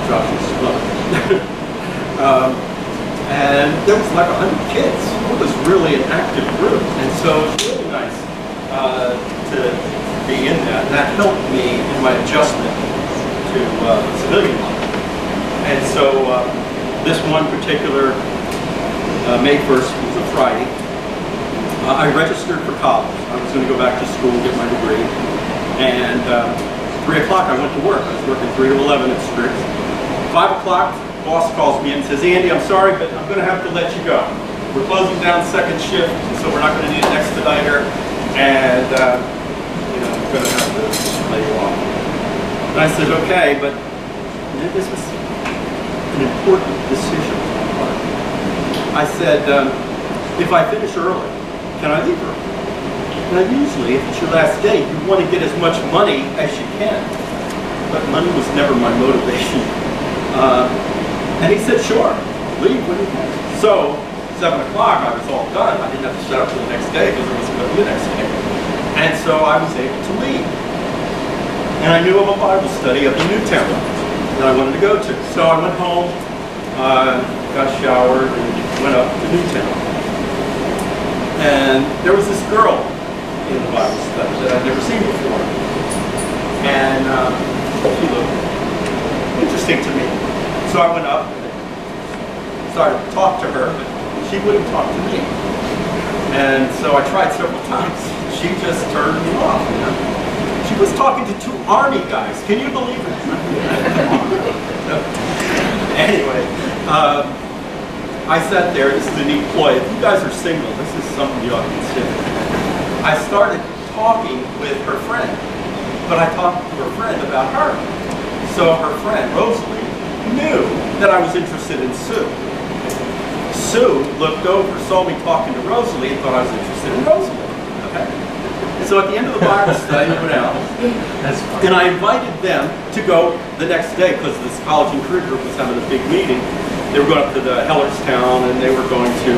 Josh's mother. And there was like 100 kids. It was really an active group, and so it was really nice to be in that. And that helped me in my adjustment to civilian life. And so this one particular May 1st was a Friday. I registered for college. I was going to go back to school, get my degree. And 3 o'clock I went to work. I was working 3 to 11 at Strict. 5 o'clock, boss calls me and says, "Andy, I'm sorry, but I'm going to have to let you go. We're closing down second shift, so we're not going to need an expediter, and you know, we're going to have to lay you off." And I said, "Okay, but this was an important decision on my part." I said, "If I finish early, can I leave early?" Now, usually, if it's your last day, you want to get as much money as you can, but money was never my motivation. And he said, "Sure, leave when you can." So, 7 o'clock, I was all done. I didn't have to set up for the next day because there wasn't going to be the next day. And so I was able to leave. And I knew of a Bible study up in Newtown that I wanted to go to. So I went home, got showered, and went up to Newtown. And there was this girl in the Bible study that I'd never seen before. And she looked interesting to me. So I went up and started to talk to her, but she wouldn't talk to me. And so I tried several times. She just turned me off, you know. She was talking to two Army guys. Can you believe it? Anyway, I sat there. This is a neat ploy. If you guys are single, this is something you ought to consider. I started talking with her friend, but I talked to her friend about her. So her friend, Rosalie, knew that I was interested in Sue. Sue looked over, saw me talking to Rosalie, and thought I was interested in Rosalie. Okay? So at the end of the Bible study, we went out, and I invited them to go the next day because this college and career group was having a big meeting. They were going up to the Hellerstown, and they were going to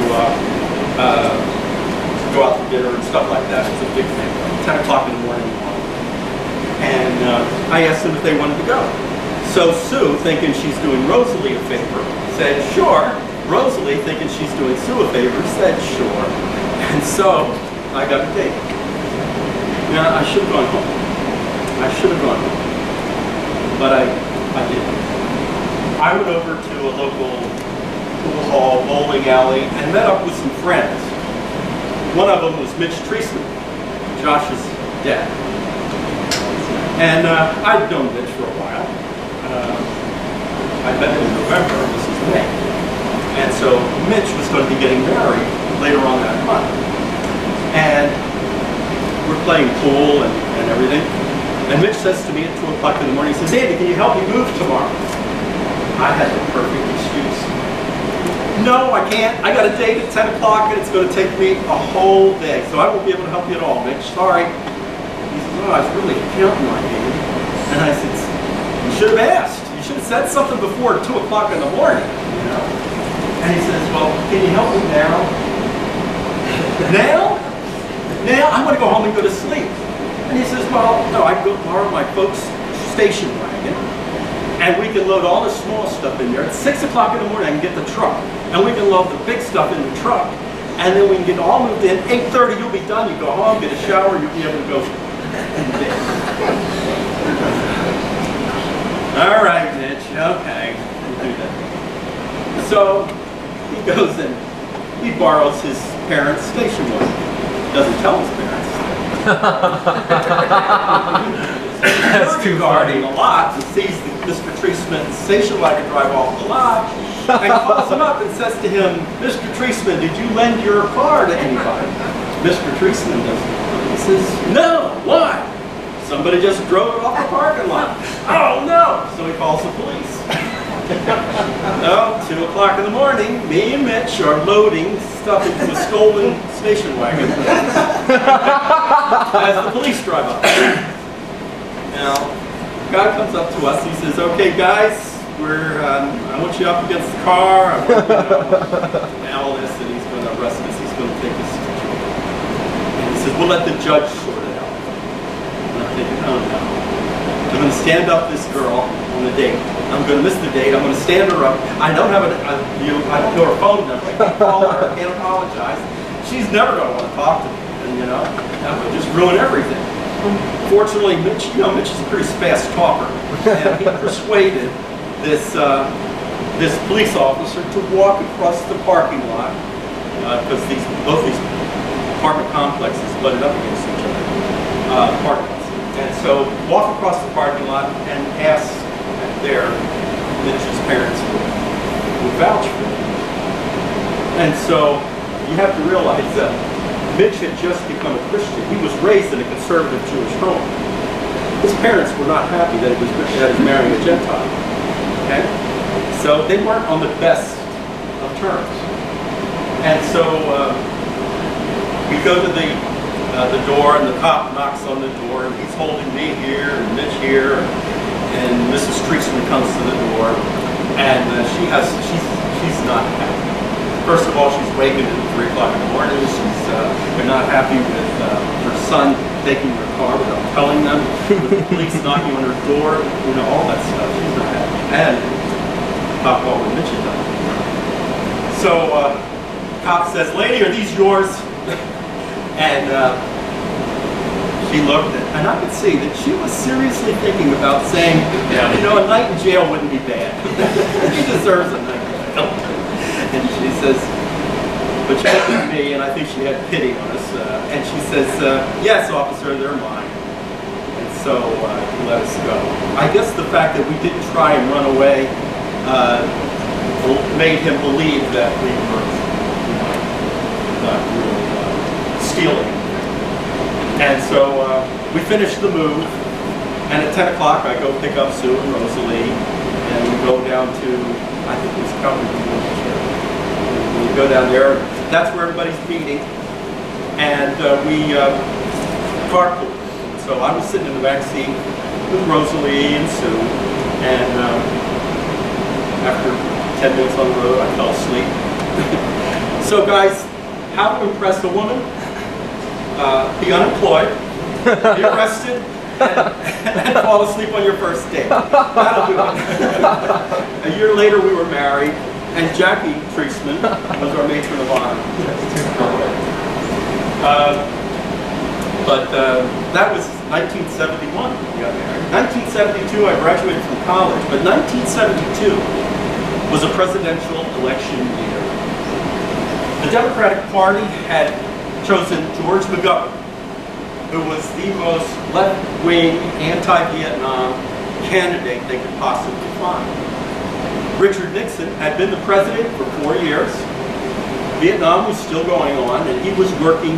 go out to dinner and stuff like that. It was a big thing, 10 o'clock in the morning. And I asked them if they wanted to go. So Sue, thinking she's doing Rosalie a favor, said, sure. Rosalie, thinking she's doing Sue a favor, said, sure. And so I got a date. Now, I should have gone home. I should have gone home. But I didn't. I went over to a local pool hall, bowling alley, and met up with some friends. One of them was Mitch Treisman, Josh's dad. And I'd known Mitch for a while. I met him in November, and this is May. And so Mitch was going to be getting married later on that month. And we're playing pool and everything. And Mitch says to me at 2 o'clock in the morning, he says, Andy, can you help me move tomorrow? I had the perfect excuse. No, I can't. I got a date at 10 o'clock and it's going to take me a whole day. So I won't be able to help you at all, Mitch. Sorry. He says, oh, I was really counting on you. And I said, you should have asked. You should have said something before 2 o'clock in the morning, you know? And he says, well, can you help me now? Now? Now? I'm going to go home and go to sleep. And he says, well, no, I can go borrow my folks' station wagon, and we can load all the small stuff in there. At 6 o'clock in the morning, I can get the truck, and we can load the big stuff in the truck, and then we can get all moved in. 8:30, you'll be done. You go home, get a shower, you'll be able to go in bed. All right, Mitch, okay, we'll do that. So he goes and he borrows his parents' station wagon. Doesn't tell his parents. That's too funny. funny. A lot and sees Mr. Treisman's station wagon drive off the lot and calls him up and says to him, Mr. Treisman, did you lend your car to anybody? Mr. Treisman doesn't. He says, no, why? Somebody just drove it off the parking lot. Oh no! So he calls the police. Oh, 2 o'clock in the morning, me and Mitch are loading stuff into a stolen station wagon as the police drive up. Now, guy comes up to us, he says, okay guys, I want you up against the car, I want and all this, and he's going to arrest us, he's going to take us to jail. And he says, we'll let the judge sort it out. And I'm thinking, oh no. I'm going to stand up this girl on the date. I'm going to miss the date. I'm going to stand her up. I don't have I don't know her phone number. I can't call her. I can't apologize. She's never going to want to talk to me. And, you know, that would just ruin everything. Fortunately, Mitch, Mitch is a pretty fast talker. And he persuaded this police officer to walk across the parking lot because both these apartment complexes butted up against each other. Parking lots. And so walk across the parking lot and ask there Mitch's parents would vouch for him. And so you have to realize that Mitch had just become a Christian. He was raised in a conservative Jewish home. His parents were not happy that he was marrying a Gentile. Okay? So they weren't on the best of terms. And so we go to the door, and the cop knocks on the door, and he's holding me here and Mitch here, and Mrs. Treisman comes to the door, and she's not happy. First of all, she's waking at 3 o'clock in the morning. They're not happy with her son taking her car without telling them, with the police knocking on her door, all that stuff. She's not happy. And cop called when Mitch had done. So cop says, lady, are these yours? And she looked at, and I could see that she was seriously thinking about saying, a night in jail wouldn't be bad. He deserves a night in jail. And she says, but she looked at me, and I think she had pity on us. And she says, yes, officer, they're mine. And so he let us go. I guess the fact that we didn't try and run away made him believe that we were not really stealing. And so we finished the move, and at 10 o'clock I go pick up Sue and Rosalie, and we go down to, I think it was Calvary Church. We go down there, that's where everybody's meeting, and we carpool. So I was sitting in the back seat with Rosalie and Sue, and after 10 minutes on the road, I fell asleep. So guys, how to impress a woman? Be unemployed, be arrested, and fall asleep on your first date. That'll do it. A year later, we were married, and Jackie Treisman was our matron of honor. But that was 1971 we got married. 1972 I graduated from college, but 1972 was a presidential election year. The Democratic Party had chosen George McGovern, who was the most left-wing, anti-Vietnam candidate they could possibly find. Richard Nixon had been the president for 4 years. Vietnam was still going on, and he was working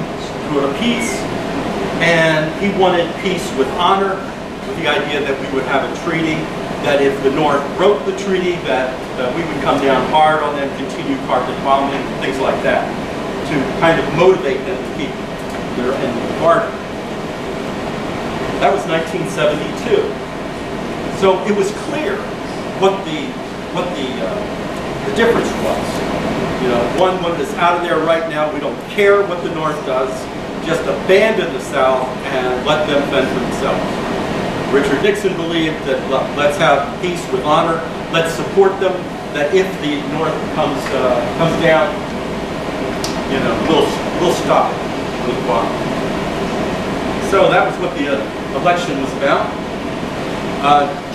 toward a peace. And he wanted peace with honor, with the idea that we would have a treaty, that if the North broke the treaty, that we would come down hard on them, continue carpet bombing, things like that, to kind of motivate them to keep their end of the bargain. That was 1972. So it was clear what the difference was. You know, one is out of there right now. We don't care what the North does. Just abandon the South and let them fend for themselves. Richard Nixon believed that let's have peace with honor. Let's support them. That if the North comes down, you know, we'll stop it with a bomb. So that was what the election was about.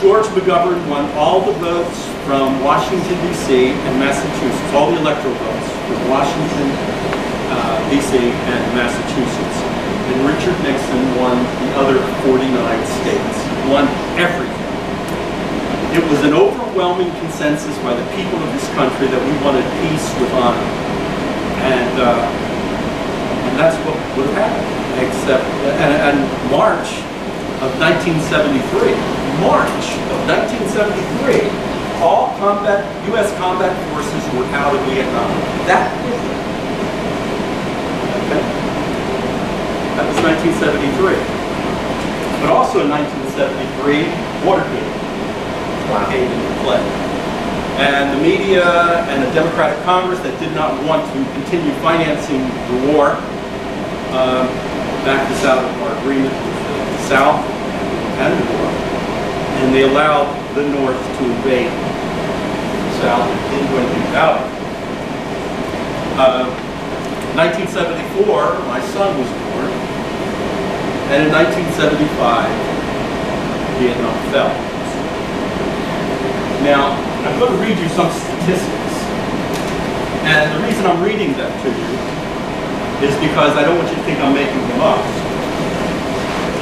George McGovern won all the votes from Washington D.C. and Massachusetts, all the electoral votes from Washington, D.C. and Massachusetts. And Richard Nixon won the other 49 states, won everything. It was an overwhelming consensus by the people of this country that we wanted peace with honor. And that's what would have happened, except, and March of 1973, all U.S. combat forces were out of Vietnam. That was it. Okay. That was 1973. But also in 1973, Watergate came into play. And the media and the Democratic Congress that did not want to continue financing the war backed us out of our agreement with the South and the North. And they allowed the North to invade the South and didn't do anything about it. 1974, my son was born, and in 1975, Vietnam fell. Now, I'm going to read you some statistics, and the reason I'm reading them to you is because I don't want you to think I'm making them up.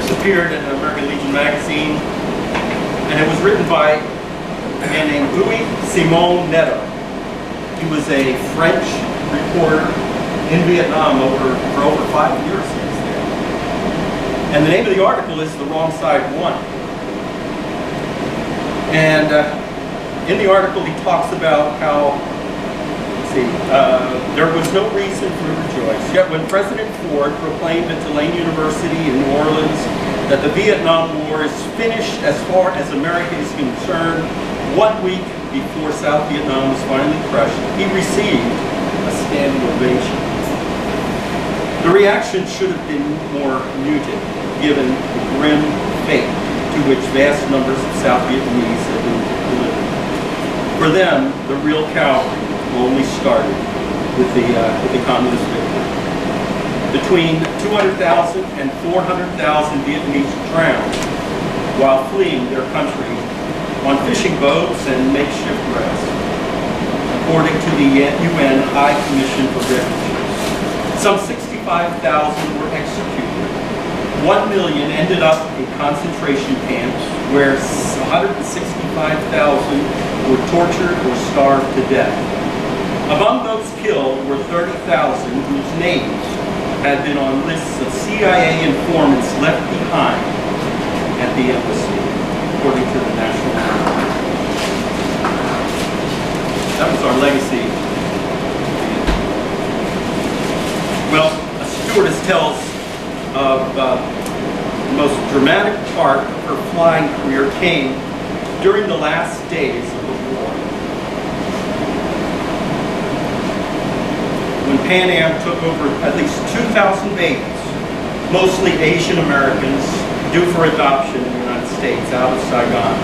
This appeared in the American Legion magazine, and it was written by a man named Louis-Simon Neto. He was a French reporter in Vietnam for over 5 years he was there. And the name of the article is The Wrong Side Won. And in the article he talks about how, there was no reason to rejoice. Yet when President Ford proclaimed at Tulane University in New Orleans that the Vietnam War is finished as far as America is concerned, 1 week before South Vietnam was finally crushed, he received a standing ovation. The reaction should have been more muted, given the grim fate to which vast numbers of South Vietnamese have been delivered. For them, the real cavalry only started with the communist victory. Between 200,000 and 400,000 Vietnamese drowned while fleeing their country on fishing boats and makeshift rafts, according to the UN High Commission for Refugees. Some 65,000 were executed 1 million ended up in concentration camps where 165,000 were tortured or starved to death. Among those killed were 30,000 whose names had been on lists of CIA informants left behind at the embassy, according to the National Archives. That was our legacy. Well, a stewardess tells of the most dramatic part of her flying career came during the last days of the war. When Pan Am took over at least 2,000 babies, mostly Asian Americans, due for adoption in the United States out of Saigon.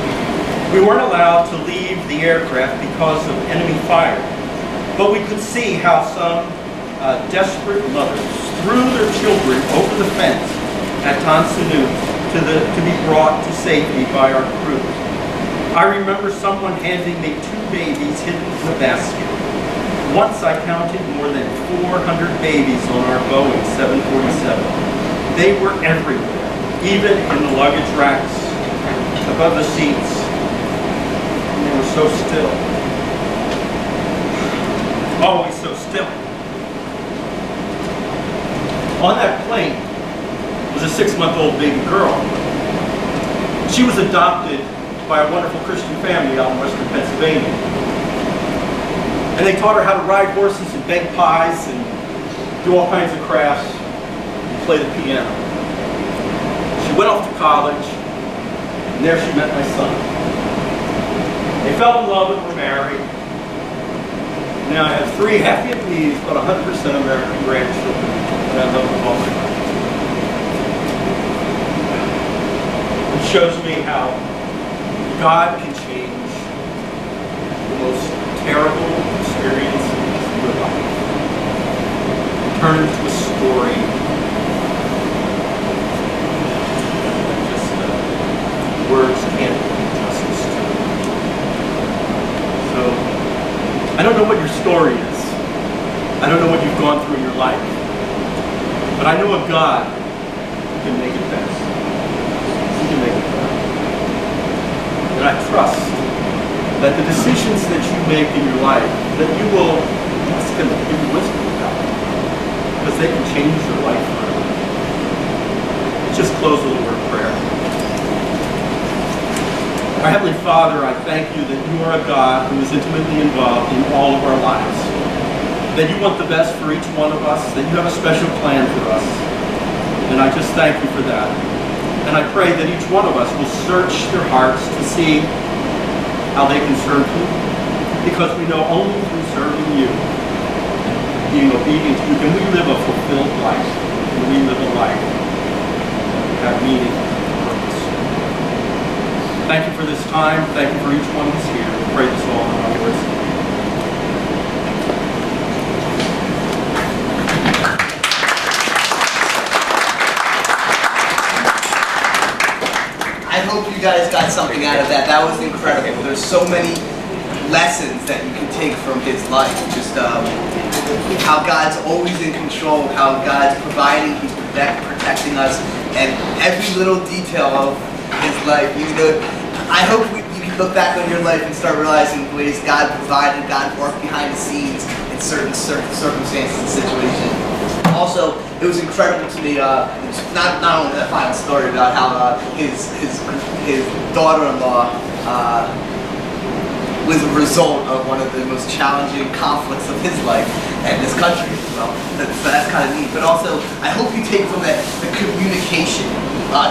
We weren't allowed to leave the aircraft because of enemy fire, but we could see how some desperate mothers threw their children over the fence at Tan Son Nhut to be brought to safety by our crew. I remember someone handing me 2 babies hidden in a basket. Once I counted more than 400 babies on our Boeing 747. They were everywhere, even in the luggage racks, above the seats. And they were so still. Always so still. On that plane was a 6-month-old baby girl. She was adopted by a wonderful Christian family out in western Pennsylvania. And they taught her how to ride horses and bake pies and do all kinds of crafts and play the piano. She went off to college, and there she met my son. They fell in love and were married. Now I have 3 half Vietnamese but 100% American grandchildren, and I love them all my life. It shows me how God can change the most terrible experience in your life, turn it into a story that just words can't do justice to. So I don't know what your story is. I don't know what you've gone through in your life, but I know a God who can make it best. He can make it better. And I trust that the decisions that you make in your life, that you will ask Him to give you wisdom about them, because they can change your life forever. Let's just close with a word of prayer. Our Heavenly Father, I thank you that you are a God who is intimately involved in all of our lives, that you want the best for each one of us, that you have a special plan for us, and I just thank you for that. And I pray that each one of us will search their hearts to see how they can serve you, because we know only through serving you, being obedient to you, can we live a fulfilled life, can we live a life that have meaning and purpose. Thank you for this time, thank you for each one who's here. We pray this all in our Lord's name. I hope you guys got something out of that. That was incredible. There's so many lessons that you can take from his life. Just how God's always in control, how God's providing, He's protecting us, and every little detail of his life. You know, I hope you can look back on your life and start realizing the ways God provided, God worked behind the scenes in certain circumstances and situations. Also, it was incredible to me, not only that final story about how his daughter-in-law was a result of one of the most challenging conflicts of his life and this country. Well, that's kind of neat. But also, I hope you take from that the communication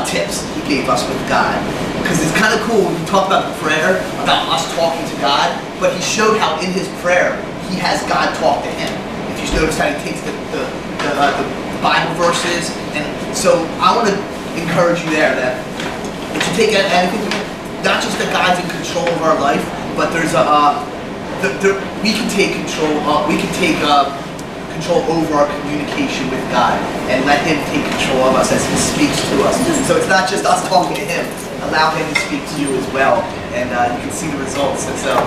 tips he gave us with God. Because it's kind of cool when we talk about the prayer, about us talking to God, but he showed how in his prayer, he has God talk to him. If you notice how he takes the Bible verses, and so I want to encourage you there that if you take anything, not just that God's in control of our life, but there's we can take control. We can take control over our communication with God and let Him take control of us as He speaks to us. So it's not just us talking to Him. Allow Him to speak to you as well, and you can see the results. And so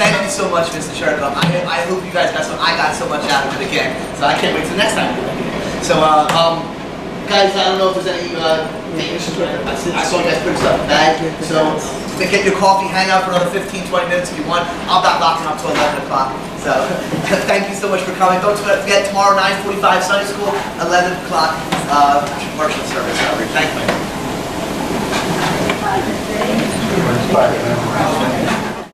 thank you so much, Mr. Cherko. I hope you guys got some. I got so much out of it again. So I can't wait till next time we do it. So Guys, I don't know if there's any maintenance. I saw you guys put stuff in the bag. So get your coffee, hang out for another 15, 20 minutes if you want. I'm not locking up till 11 o'clock. So thank you so much for coming. Don't forget tomorrow 9:45 Sunday school, 11 o'clock worship service. Thank you.